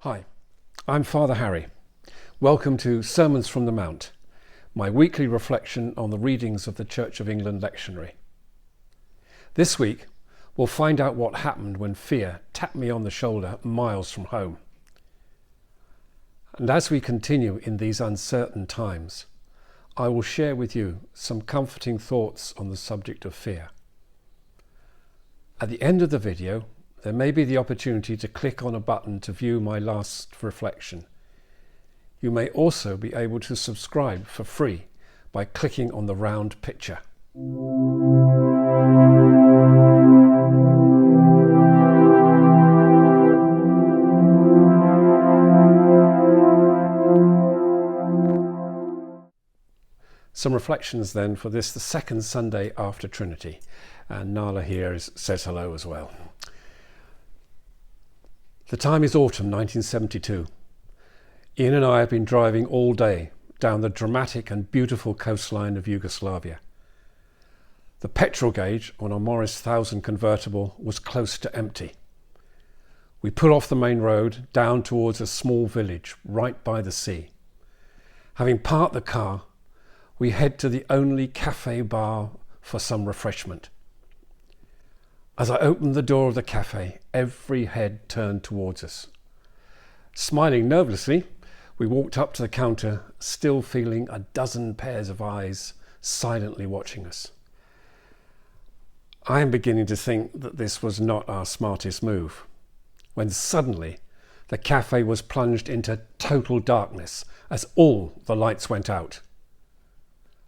Hi, I'm Father Harry. Welcome to Sermons from the Mount, my weekly reflection on the readings of the Church of England lectionary. This week, we'll find out what happened when fear tapped me on the shoulder miles from home. And as we continue in these uncertain times, I will share with you some comforting thoughts on the subject of fear. At the end of the video, there may be the opportunity to click on a button to view my last reflection. You may also be able to subscribe for free by clicking on the round picture. Some reflections then for this, the second Sunday after Trinity. And Nala here says hello as well. The time is autumn 1972. Ian and I have been driving all day down the dramatic and beautiful coastline of Yugoslavia. The petrol gauge on our Morris 1000 convertible was close to empty. We pull off the main road down towards a small village right by the sea. Having parked the car, we head to the only cafe bar for some refreshment. As I opened the door of the cafe, every head turned towards us. Smiling nervously, we walked up to the counter, still feeling a dozen pairs of eyes silently watching us. I am beginning to think that this was not our smartest move, when suddenly the cafe was plunged into total darkness as all the lights went out.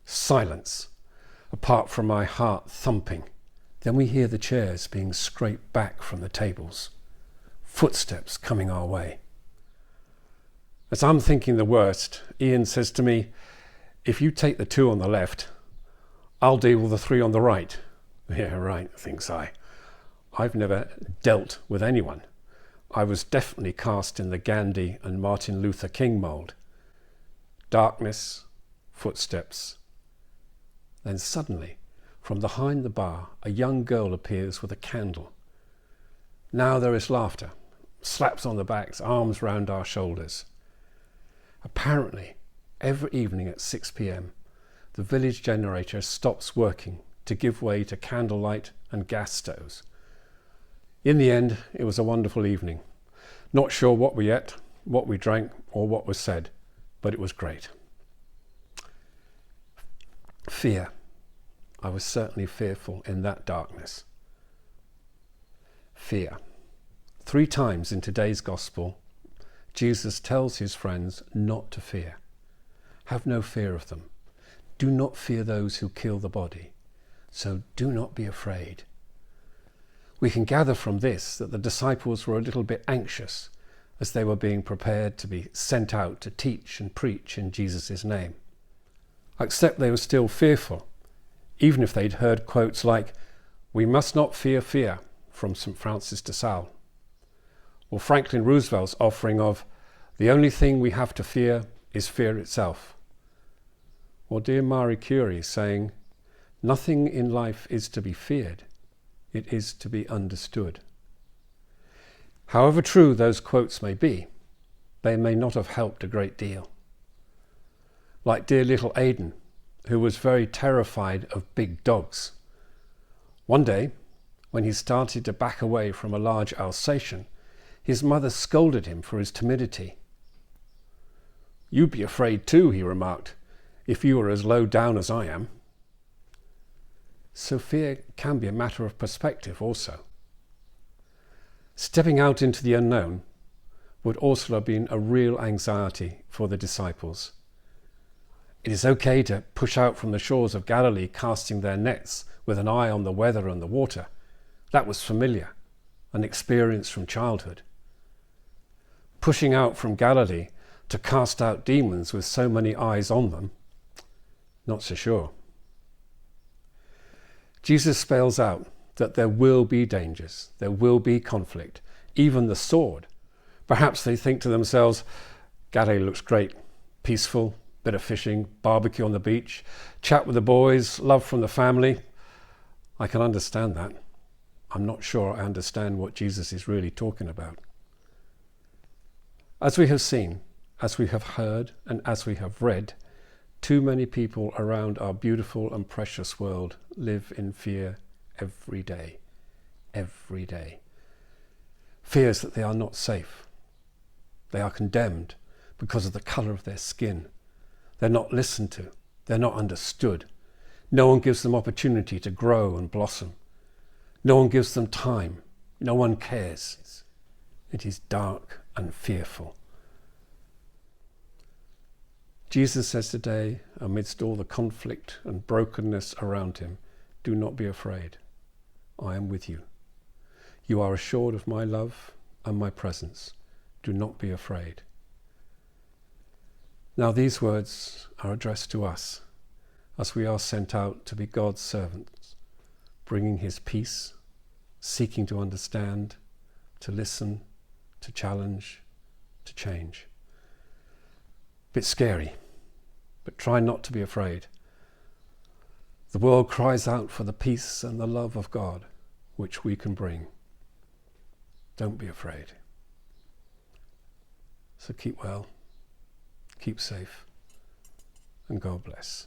Silence, apart from my heart thumping. Then we hear the chairs being scraped back from the tables, footsteps coming our way. As I'm thinking the worst, Ian says to me, "If you take the two on the left, I'll deal with the three on the right." Yeah, right, thinks I. I've never dealt with anyone. I was definitely cast in the Gandhi and Martin Luther King mould. Darkness, footsteps. Then suddenly, from behind the bar, a young girl appears with a candle. Now there is laughter, slaps on the backs, arms round our shoulders. Apparently, every evening at 6 p.m, the village generator stops working to give way to candlelight and gas stoves. In the end, it was a wonderful evening. Not sure what we ate, what we drank, or what was said, but it was great. Fear. I was certainly fearful in that darkness. Fear. 3 times in today's gospel, Jesus tells his friends not to fear. Have no fear of them. Do not fear those who kill the body. So do not be afraid. We can gather from this that the disciples were a little bit anxious as they were being prepared to be sent out to teach and preach in Jesus' name. Except they were still fearful, even if they'd heard quotes like, "We must not fear fear," from St. Francis de Sales, or Franklin Roosevelt's offering of, "The only thing we have to fear is fear itself," or dear Marie Curie saying, "Nothing in life is to be feared, it is to be understood." However true those quotes may be, they may not have helped a great deal. Like dear little Aidan, who was very terrified of big dogs. One day, when he started to back away from a large Alsatian, his mother scolded him for his timidity. "You'd be afraid too," he remarked, "if you were as low down as I am." So fear can be a matter of perspective also. Stepping out into the unknown would also have been a real anxiety for the disciples. It is okay to push out from the shores of Galilee casting their nets with an eye on the weather and the water. That was familiar, an experience from childhood. Pushing out from Galilee to cast out demons with so many eyes on them, not so sure. Jesus spells out that there will be dangers, there will be conflict, even the sword. Perhaps they think to themselves, "Galilee looks great, peaceful, bit of fishing, barbecue on the beach, chat with the boys, love from the family." I can understand that. I'm not sure I understand what Jesus is really talking about. As we have seen, as we have heard, and as we have read, too many people around our beautiful and precious world live in fear every day. Every day. Fears that they are not safe. They are condemned because of the colour of their skin. They're not listened to. They're not understood. No one gives them opportunity to grow and blossom. No one gives them time. No one cares. It is dark and fearful. Jesus says today, amidst all the conflict and brokenness around him, do not be afraid. I am with you. You are assured of my love and my presence. Do not be afraid. Now these words are addressed to us as we are sent out to be God's servants, bringing his peace, seeking to understand, to listen, to challenge, to change. Bit scary, but try not to be afraid. The world cries out for the peace and the love of God, which we can bring. Don't be afraid. So keep well, keep safe, and God bless.